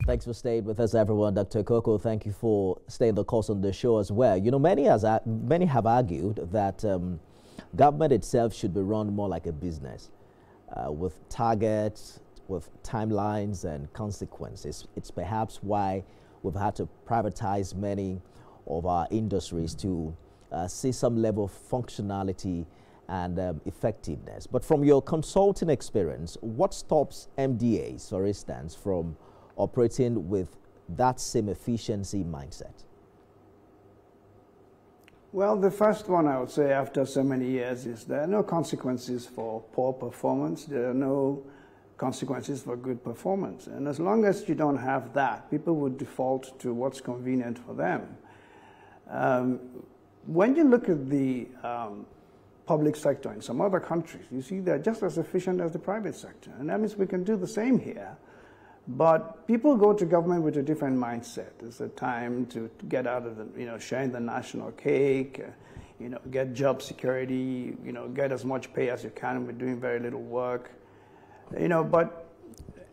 Thanks for staying with us, everyone. Dr. Ikoku, thank you for staying the course on the show as well. You know, many have argued that government itself should be run more like a business, with targets, with timelines and consequences. It's perhaps why we've had to privatize many of our industries to see some level of functionality and effectiveness. But from your consulting experience, what stops MDAs, for instance, from operating with that same efficiency mindset? Well, the first one I would say after so many years is there are no consequences for poor performance. There are no consequences for good performance. And as long as you don't have that, people would default to what's convenient for them. When you look at the public sector in some other countries, you see they're just as efficient as the private sector. And that means we can do the same here. But people go to government with a different mindset. It's a time to get out of the, sharing the national cake, get job security, get as much pay as you can with doing very little work. But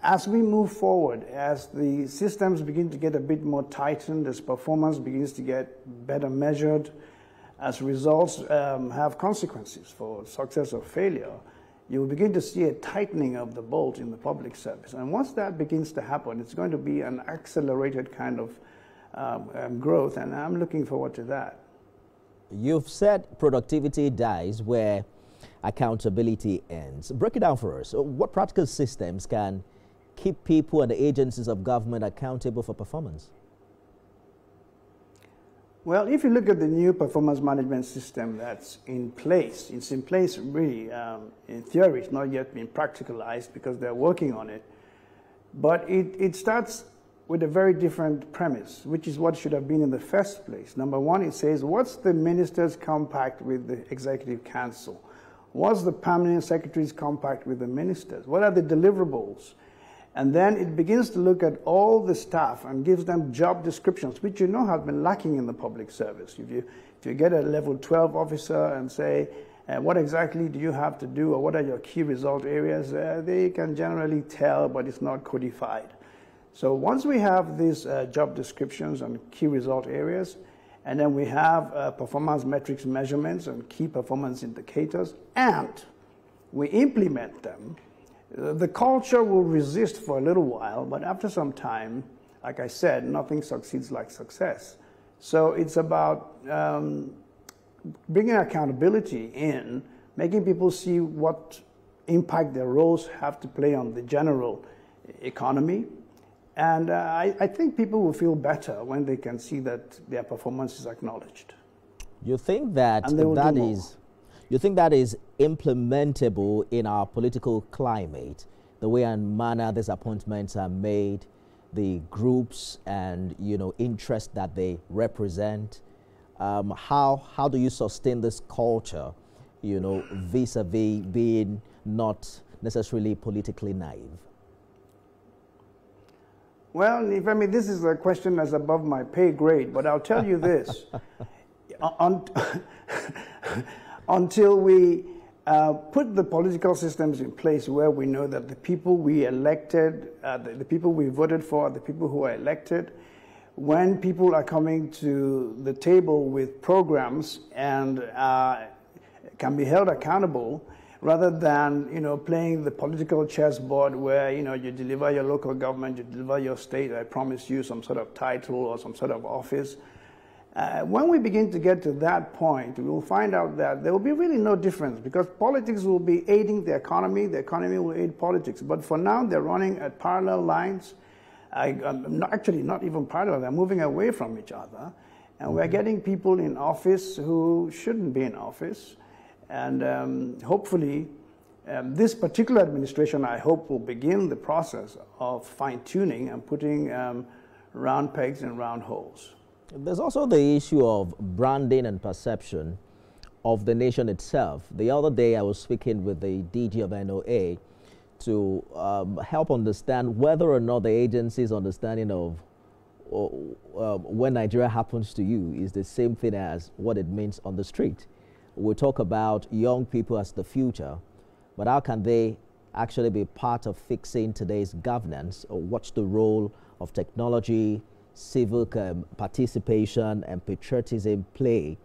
as we move forward, as the systems begin to get a bit more tightened, as performance begins to get better measured, as results have consequences for success or failure, you will begin to see a tightening of the bolt in the public service. And once that begins to happen, it's going to be an accelerated kind of growth, and I'm looking forward to that. You've said productivity dies where accountability ends. Break it down for us. What practical systems can keep people and the agencies of government accountable for performance? Well, if you look at the new performance management system that's in place, it's in place really, in theory, it's not yet been practicalized because they're working on it. But it starts with a very different premise, which is what should have been in the first place. Number one, it says, what's the minister's compact with the executive council? What's the permanent secretary's compact with the ministers? What are the deliverables? And then it begins to look at all the staff and gives them job descriptions, which have been lacking in the public service. If you get a level 12 officer and say, what exactly do you have to do, or what are your key result areas, they can generally tell, but it's not codified. So once we have these job descriptions and key result areas, and then we have performance metrics measurements and key performance indicators, and we implement them, the culture will resist for a little while, but after some time, like I said, nothing succeeds like success. So it's about bringing accountability in, making people see what impact their roles have to play on the general economy. And I think people will feel better when they can see that their performance is acknowledged. You think that you think that is implementable in our political climate, the way and manner these appointments are made, the groups and interests that they represent? How do you sustain this culture, vis-a-vis being not necessarily politically naive? Well, this is a question that's above my pay grade, but I'll tell you this. Until we put the political systems in place where we know that the people we elected, the people we voted for, the people who are elected, when people are coming to the table with programs and can be held accountable, rather than playing the political chessboard where you deliver your local government, you deliver your state, I promise you some sort of title or some sort of office. When we begin to get to that point, we will find out that there will be really no difference, because politics will be aiding the economy will aid politics. But for now, they're running at parallel lines. Actually, not even parallel, they're moving away from each other. And we're getting people in office who shouldn't be in office. And hopefully, this particular administration, I hope, will begin the process of fine-tuning and putting round pegs in round holes. There's also the issue of branding and perception of the nation itself. The other day, I was speaking with the DG of NOA to help understand whether or not the agency's understanding of when Nigeria happens to you is the same thing as what it means on the street. We talk about young people as the future, but how can they actually be part of fixing today's governance? Or what's the role of technology, civic participation, and patriotism play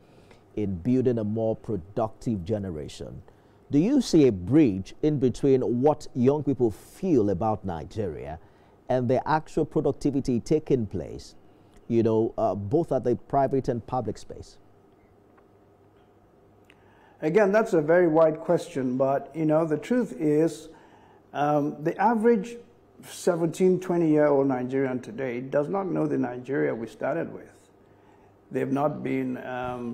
in building a more productive generation? Do you see a bridge in between what young people feel about Nigeria and the actual productivity taking place, both at the private and public space? Again, that's a very wide question, but the truth is the average 17, 20-year-old Nigerian today does not know the Nigeria we started with. They've not been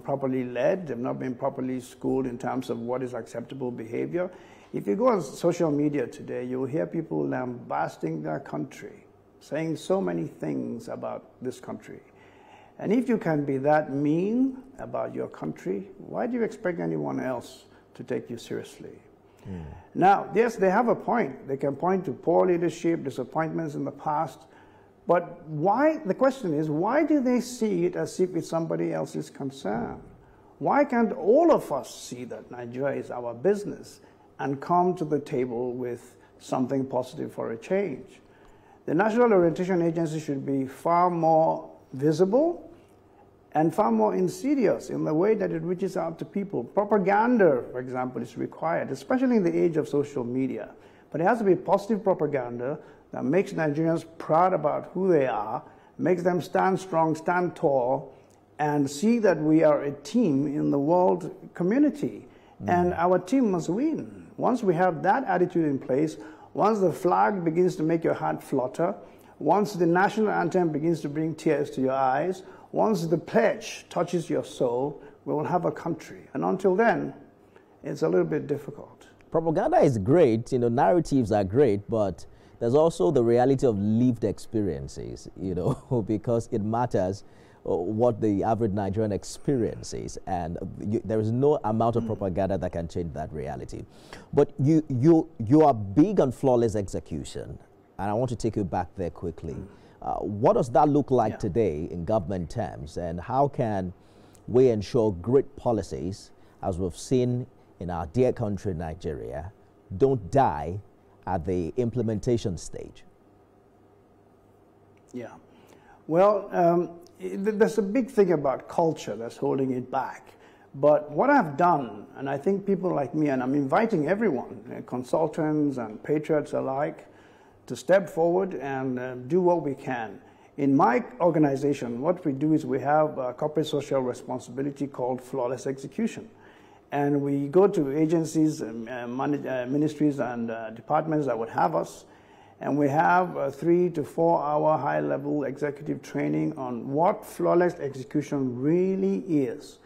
properly led. They've not been properly schooled in terms of what is acceptable behavior. If you go on social media today, you'll hear people lambasting their country, saying so many things about this country. And if you can be that mean about your country, why do you expect anyone else to take you seriously? Now, yes, they have a point. They can point to poor leadership, disappointments in the past. But why? The question is, why do they see it as if it's somebody else's concern? Why can't all of us see that Nigeria is our business and come to the table with something positive for a change? The National Orientation Agency should be far more visible and far more insidious in the way that it reaches out to people. Propaganda, for example, is required, especially in the age of social media. But it has to be positive propaganda that makes Nigerians proud about who they are, makes them stand strong, stand tall, and see that we are a team in the world community. And our team must win. Once we have that attitude in place, once the flag begins to make your heart flutter, once the national anthem begins to bring tears to your eyes, once the pledge touches your soul, we will have a country. And until then, it's a little bit difficult. Propaganda is great, narratives are great, but there's also the reality of lived experiences, because it matters what the average Nigerian experiences, and there is no amount of propaganda that can change that reality. But you are big on flawless execution, and I want to take you back there quickly. What does that look like today in government terms, and how can we ensure great policies, as we've seen in our dear country, Nigeria, don't die at the implementation stage? Yeah. Well, there's a big thing about culture that's holding it back. But what I've done, and I think people like me, and I'm inviting everyone, consultants and patriots alike, to step forward and do what we can. In my organization, what we do is we have a corporate social responsibility called flawless execution. And we go to agencies, ministries, and departments that would have us, and we have a 3 to 4 hour high-level executive training on what flawless execution really is.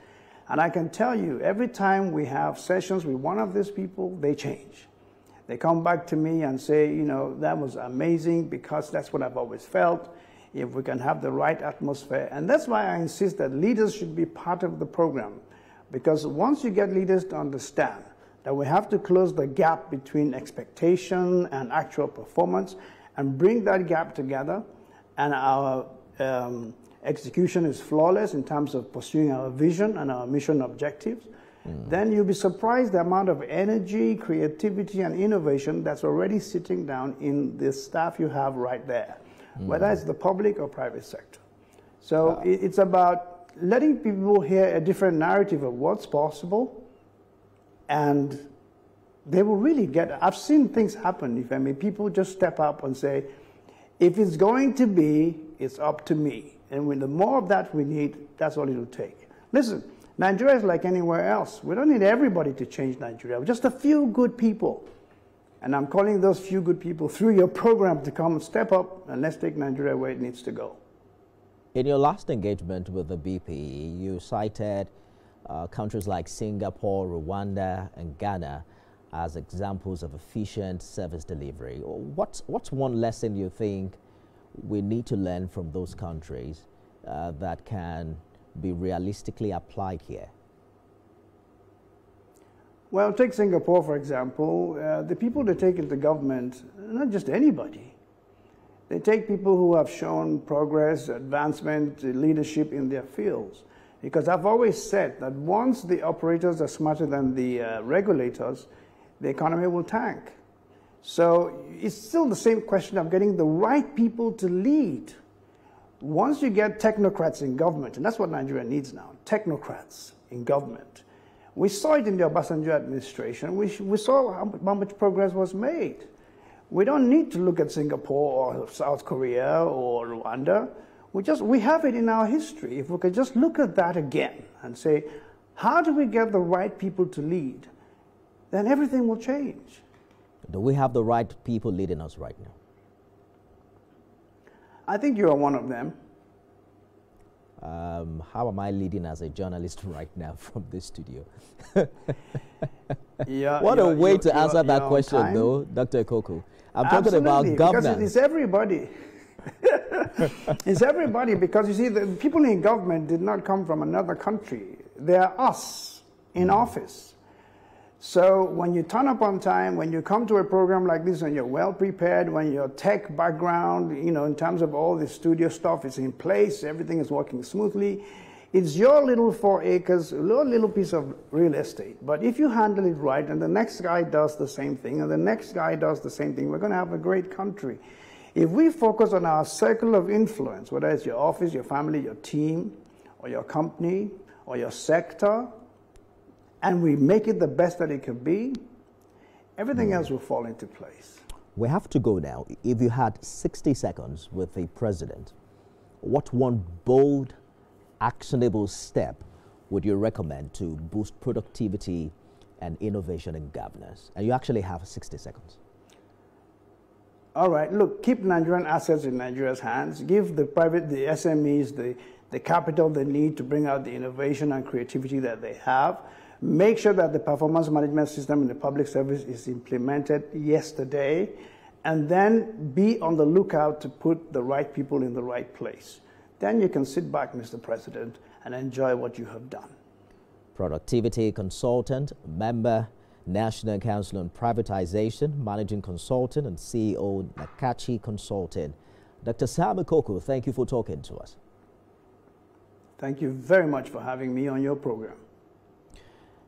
And I can tell you, every time we have sessions with one of these people, they change. They come back to me and say, that was amazing, because that's what I've always felt, if we can have the right atmosphere. And that's why I insist that leaders should be part of the program. Because once you get leaders to understand that we have to close the gap between expectation and actual performance and bring that gap together, and our execution is flawless in terms of pursuing our vision and our mission objectives, then you'll be surprised the amount of energy, creativity, and innovation that's already sitting down in the staff you have right there, whether it's the public or private sector. So it's about letting people hear a different narrative of what's possible, and they will really get it. I've seen things happen, if I may. People just step up and say, if it's going to be, it's up to me. And when the more of that we need, that's all it'll take. Listen, Nigeria is like anywhere else. We don't need everybody to change Nigeria. Just a few good people. And I'm calling those few good people through your program to come and step up, and let's take Nigeria where it needs to go. In your last engagement with the BP, you cited countries like Singapore, Rwanda, and Ghana as examples of efficient service delivery. What's one lesson you think we need to learn from those countries that can be realistically applied here? Well, take Singapore, for example. The people they take into government, not just anybody. They take people who have shown progress, advancement, leadership in their fields. Because I've always said that once the operators are smarter than the regulators, the economy will tank. So it's still the same question of getting the right people to lead. Once you get technocrats in government, and that's what Nigeria needs now, technocrats in government. We saw it in the Obasanjo administration. We saw how much progress was made. We don't need to look at Singapore or South Korea or Rwanda. We have it in our history. If we could just look at that again and say, how do we get the right people to lead? Then everything will change. Do we have the right people leading us right now? I think you are one of them. How am I leading as a journalist right now from this studio? What a way to answer that question, though, Dr. Ikoku. I'm talking about governance. Because it's everybody. It's everybody, because you see, the people in government did not come from another country. They are us in office. So when you turn up on time, when you come to a program like this and you're well prepared, when your tech background, in terms of all the studio stuff is in place, everything is working smoothly, it's your little 4 acres, a little piece of real estate. But if you handle it right and the next guy does the same thing and the next guy does the same thing, we're going to have a great country. If we focus on our circle of influence, whether it's your office, your family, your team, or your company, or your sector, and we make it the best that it can be, everything else will fall into place. We have to go now. If you had 60 seconds with the president, what one bold, actionable step would you recommend to boost productivity and innovation in governance? And you actually have 60 seconds. All right, look, keep Nigerian assets in Nigeria's hands. Give the SMEs, the capital they need to bring out the innovation and creativity that they have. Make sure that the performance management system in the public service is implemented yesterday, and then be on the lookout to put the right people in the right place. Then you can sit back, Mr. President, and enjoy what you have done. Productivity consultant, member, National Council on Privatization, managing consultant, and CEO, Nakachi Consulting. Dr. Sam Ikoku, thank you for talking to us. Thank you very much for having me on your program.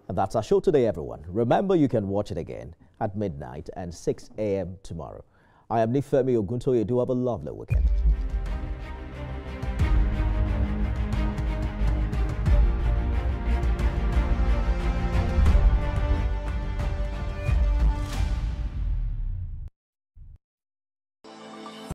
And that's our show today, everyone. Remember, you can watch it again at midnight and 6 a.m. tomorrow. I am Nifemi Oguntoye. Do have a lovely weekend.